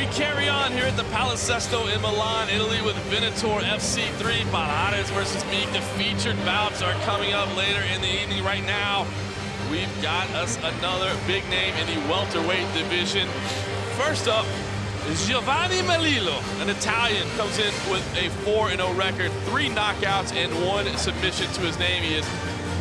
We carry on here at the Palazzetto in Milan, Italy with Venator FC 3. Balares versus Meek. The featured bouts are coming up later in the evening. Right now, we've got us another big name in the welterweight division. First up is Giovanni Melillo, an Italian, comes in with a 4-0 record, 3 knockouts and 1 submission to his name. He is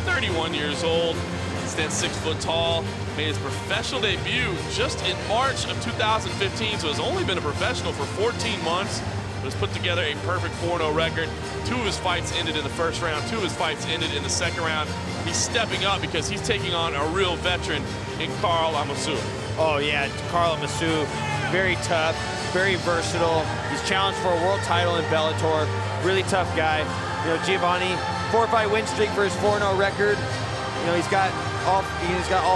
31 years old, stands 6 foot tall, made his professional debut just in March of 2015, so has only been a professional for 14 months, but has put together a perfect 4-0 record. 2 of his fights ended in the first round, 2 of his fights ended in the second round. He's stepping up because he's taking on a real veteran in Karl Amoussou. Oh yeah, Karl Amoussou, very tough, very versatile. He's challenged for a world title in Bellator. Really tough guy. You know, Giovanni, 4-fight win streak for his 4-0 record. You know, he's got all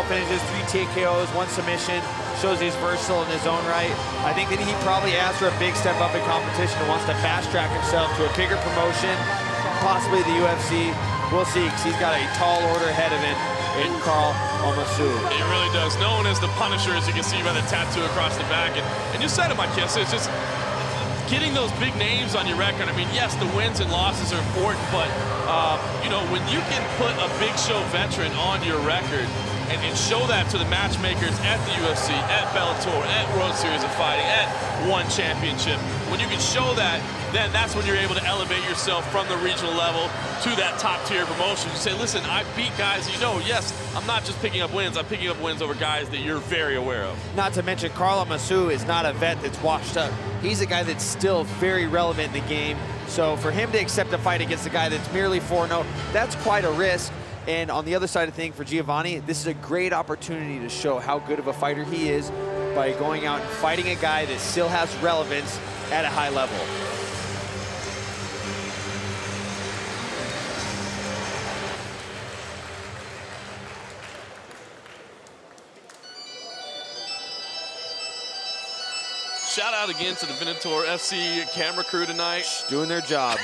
finishes, 3 TKOs, 1 submission. Shows he's versatile in his own right. I think that he probably asked for a big step up in competition and wants to fast track himself to a bigger promotion, possibly the UFC. We'll see, because he's got a tall order ahead of him in Karl Amoussou. He really does. Known as the Punisher, as you can see by the tattoo across the back. And you said it, my kiss, it's just getting those big names on your record. I mean, yes, the wins and losses are important, but you know, when you can put a big show veteran on your record and show that to the matchmakers at the UFC, at Bellator, at World Series of Fighting, at One Championship, when you can show that, then that's when you're able to elevate yourself from the regional level to that top-tier promotion. You say, listen, I beat guys, you know, yes, I'm not just picking up wins, I'm picking up wins over guys that you're very aware of. Not to mention, Karl Amoussou is not a vet that's washed up. He's a guy that's still very relevant in the game. So for him to accept a fight against a guy that's merely 4-0, that's quite a risk. And on the other side of things, for Giovanni, this is a great opportunity to show how good of a fighter he is by going out and fighting a guy that still has relevance at a high level. Shout out again to the Venator FC camera crew tonight. Doing their job.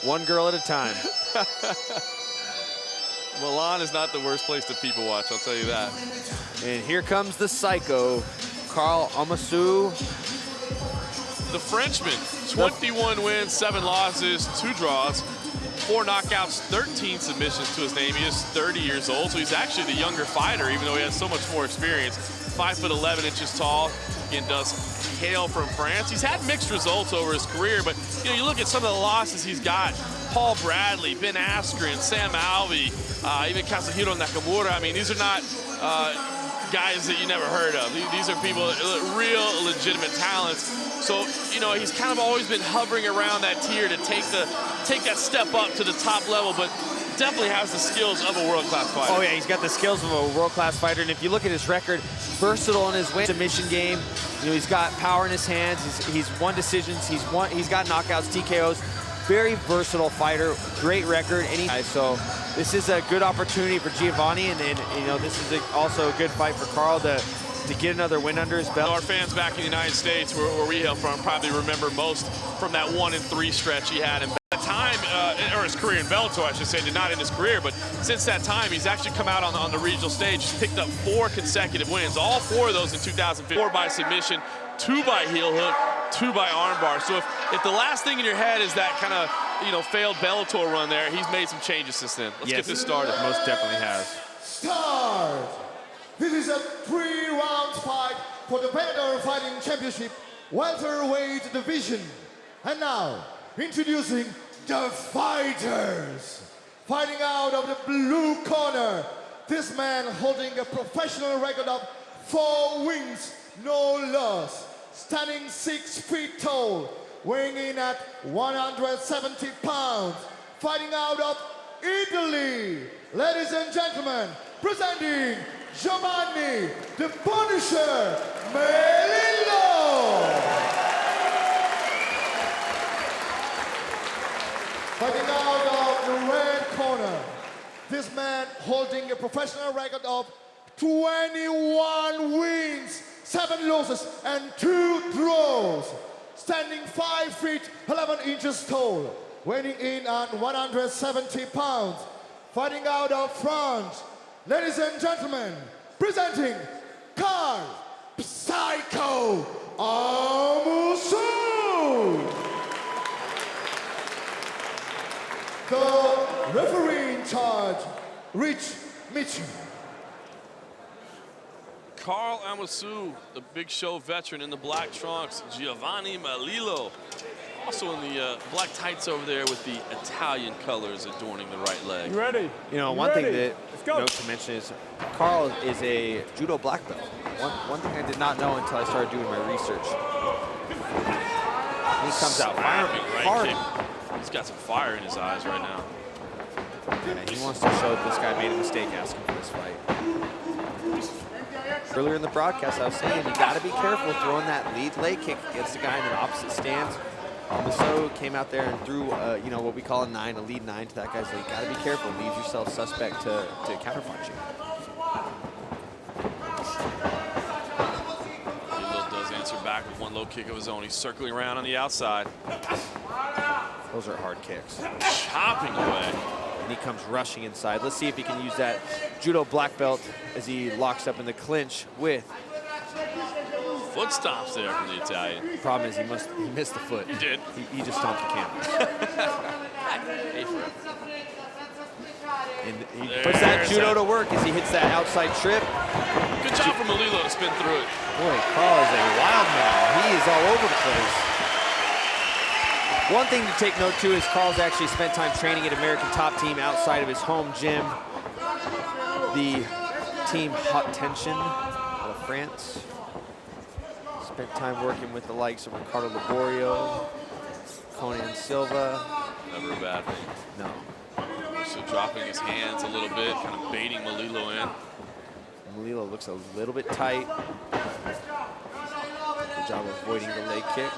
One girl at a time. Milan is not the worst place to people watch, I'll tell you that. And here comes the psycho, Karl Amoussou. The Frenchman, 21 wins, 7 losses, 2 draws, 4 knockouts, 13 submissions to his name. He is 30 years old, so he's actually the younger fighter, even though he has so much more experience. 5'11" tall. Again, does hail from France. He's had mixed results over his career, but you know, you look at some of the losses he's got. Paul Bradley, Ben Askren, Sam Alvey, even Kazuhiro Nakamura. I mean, these are not guys that you never heard of. These are people, real legitimate talents. So, you know, he's kind of always been hovering around that tier to take that step up to the top level, but definitely has the skills of a world-class fighter. Oh yeah, he's got the skills of a world-class fighter, and if you look at his record, versatile in his submission game. You know, he's got power in his hands. He's won decisions. He's got knockouts, TKOs. Very versatile fighter. Great record. So this is a good opportunity for Giovanni, and you know, this is also a good fight for Karl to get another win under his belt. Our fans back in the United States, where we hail from, probably remember most from that 1-3 stretch he had in time, or his career in Bellator, I should say, did not end his career, but since that time, he's actually come out on the regional stage. He's picked up 4 consecutive wins, all 4 of those in 2015. 4 by submission, 2 by heel hook, 2 by armbar. So if the last thing in your head is that kind of, you know, failed Bellator run there, he's made some changes since then. Let's get this started. Most definitely has. Start! This is a 3-round fight for the Venator Fighting Championship welterweight division. And now, introducing the fighters. Fighting out of the blue corner, this man holding a professional record of 4 wins, no loss. Standing 6 feet tall, weighing in at 170 pounds. Fighting out of Italy. Ladies and gentlemen, presenting Giovanni the Punisher Melillo. Fighting out of the red corner, this man holding a professional record of 21 wins, 7 losses, and 2 draws. Standing 5 feet 11 inches tall, weighing in at 170 pounds. Fighting out of France, ladies and gentlemen, presenting Karl Psycho Amoussou. The referee in charge, Rich Mitchell. Karl Amoussou, the Big Show veteran in the black trunks. Giovanni Melillo, also in the black tights over there with the Italian colors adorning the right leg. You ready? You know, one thing that note to mention is Karl is a judo black belt. One thing I did not know until I started doing my research. He comes out Slapping hard. kick. He's got some fire in his eyes right now. Yeah, he wants to show that this guy made a mistake asking for this fight. Earlier in the broadcast, I was saying you got to be careful throwing that lead leg kick against the guy in the opposite stance. Amoussou came out there and threw, you know, what we call a lead nine to that guy's leg. Got to be careful. Leaves yourself suspect to counterpunching. Melillo does answer back with one low kick of his own. He's circling around on the outside. Those are hard kicks. Chopping away. And he comes rushing inside. Let's see if he can use that judo black belt as he locks up in the clinch with. Foot stomps there from the Italian. Problem is he missed the foot. He did. He just stomped the camera. Hey, for it. And he puts that judo to work as he hits that outside trip. Good job from Melillo to spin through it. Boy, Karl is a wild man. He is all over the place. One thing to take note too is Karl's actually spent time training at American Top Team outside of his home gym, the team Hot Tension out of France. Spent time working with the likes of Ricardo Laborio, Conan Silva. Never a bad thing. No. So dropping his hands a little bit, kind of baiting Melillo in. Melillo looks a little bit tight. Good job of avoiding the leg kick.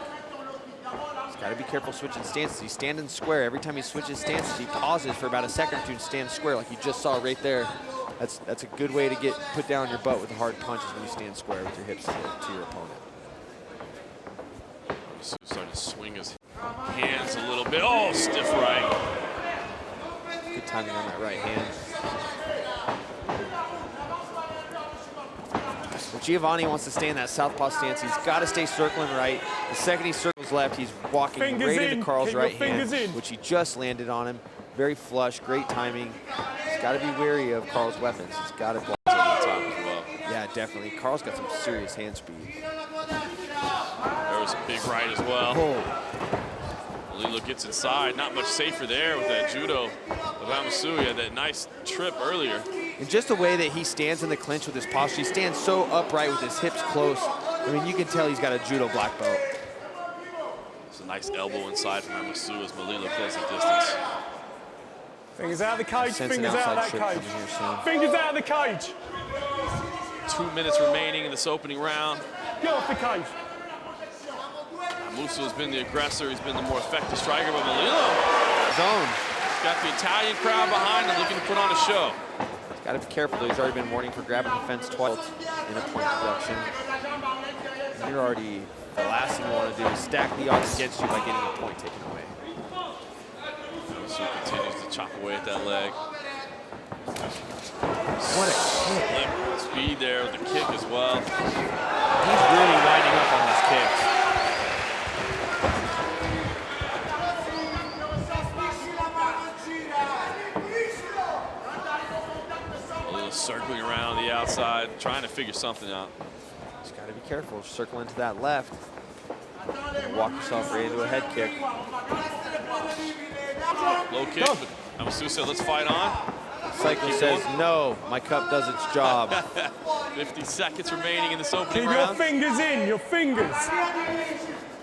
He's got to be careful switching stances. He's standing square. Every time he switches stances, he pauses for about a second or two and stands square like you just saw right there. That's a good way to get put down on your butt with the hard punches when you stand square with your hips to your opponent. So starting to swing his hands a little bit. Oh, stiff right. Good timing on that right hand. Well, Giovanni wants to stay in that southpaw stance. He's got to stay circling right. The second he circles left, he's walking right into Karl's right hand, which he just landed on him. Very flush, great timing. He's got to be wary of Karl's weapons. He's got to block over the top as well. Yeah, definitely. Karl's got some serious hand speed. There was a big right as well. Oh. Melillo gets inside. Not much safer there with that judo of Amoussou. He had that nice trip earlier. And just the way that he stands in the clinch with his posture, he stands so upright with his hips close. I mean, you can tell he's got a judo black belt. It's a nice elbow inside from Amoussou as Melillo plays the distance. Fingers out of the cage, fingers out of that cage. Fingers out of the cage. 2 minutes remaining in this opening round. Get off the cage. Amoussou has been the aggressor. He's been the more effective striker, but Melillo Zone. got the Italian crowd behind him looking to put on a show. He's got to be careful, though. He's already been warning for grabbing the fence twice in a point deduction. And you're already, the last thing you want to do is stack the odds against you by getting a point taken away. Amoussou continues to chop away at that leg. What a kick. Speed there with the kick as well. He's really winding up on these kicks. Circling around the outside, trying to figure something out. Just got to be careful. Circle into that left. Walk yourself right into a head kick. Low kick, but Amoussou said, let's fight on. Psycho says, no, my cup does its job. 50 seconds remaining in this opening Keep round. your fingers in, your fingers.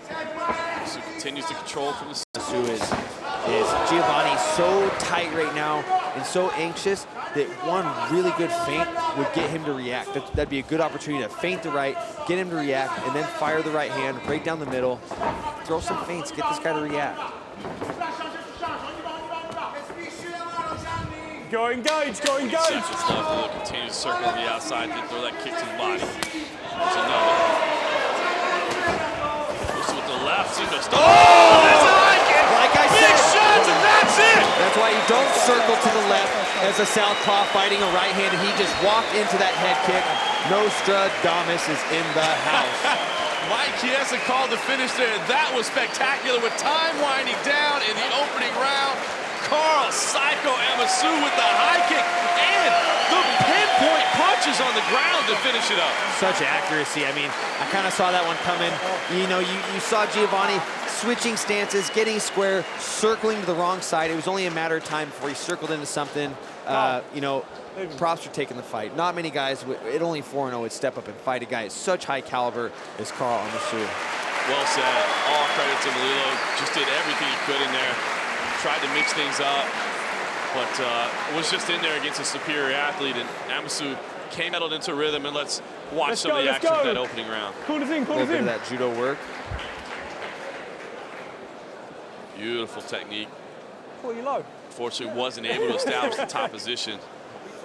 Amoussou continues to control from the Amoussou is Giovanni so tight right now and so anxious that one really good feint would get him to react. That'd be a good opportunity to feint the right, get him to react, and then fire the right hand right down the middle. Throw some feints, get this guy to react. Go engage, go engage. seconds left. Melillo continues to circle on the outside, then throw that kick to the body. There's another. Amoussou with the left, seems to that's a high kick! Like I Big said, shots, and that's it! that's why you don't circle to the left as a southpaw fighting a right hand. He just walked into that head kick. Nostradamus is in the house. Mike Chiesa called the finish there. That was spectacular with time winding down in the opening round. Karl Amoussou with the high kick and the pinpoint punches on the ground to finish it up. Such accuracy. I mean, I kind of saw that one coming. You know, you saw Giovanni switching stances, getting square, circling to the wrong side. It was only a matter of time before he circled into something. You know, props for taking the fight. Not many guys at only 4-0 would step up and fight a guy at such high caliber as Karl Amoussou. Well said. All credit to Melillo. Just did everything he could in there. Tried to mix things up, but was just in there against a superior athlete, and Amoussou came settled into rhythm. And let's watch some of the action of that opening round. Call it in, call A it little bit in. of that judo work. Beautiful technique. Pull you low. Fortunately, wasn't able to establish the top position.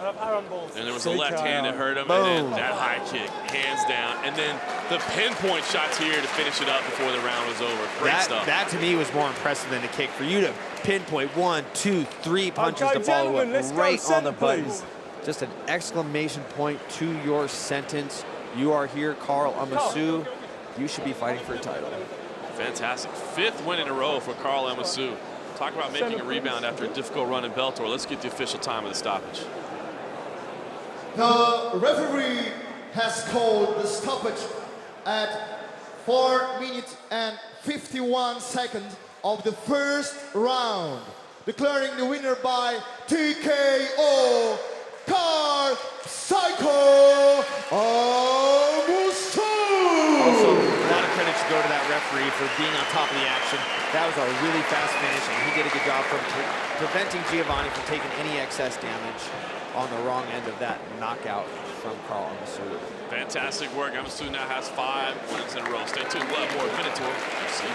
And there was a left hand that hurt him, Boom. and then that high kick, hands down. And then the pinpoint shots here to finish it up before the round was over. Great stuff. That to me was more impressive than a kick. For you to pinpoint 1, 2, 3 punches Okay, to follow gentlemen, let's up go right on the center, button. please. Just an exclamation point to your sentence. You are here, Karl Amoussou. You should be fighting for a title. Fantastic. 5th win in a row for Karl Amoussou. Talk about making a rebound after a difficult run in Bellator. Let's get the official time of the stoppage. The referee has called the stoppage at 4 minutes and 51 seconds of the first round, declaring the winner by TKO, Karl Amoussou. Also, a lot of credit should go to that referee for being on top of the action. That was a really fast finish, and he did a good job from preventing Giovanni from taking any excess damage on the wrong end of that knockout from Karl Amoussou. Fantastic work. Amoussou now has 5 wins in a row. Stay tuned. We'll have more Venator FC.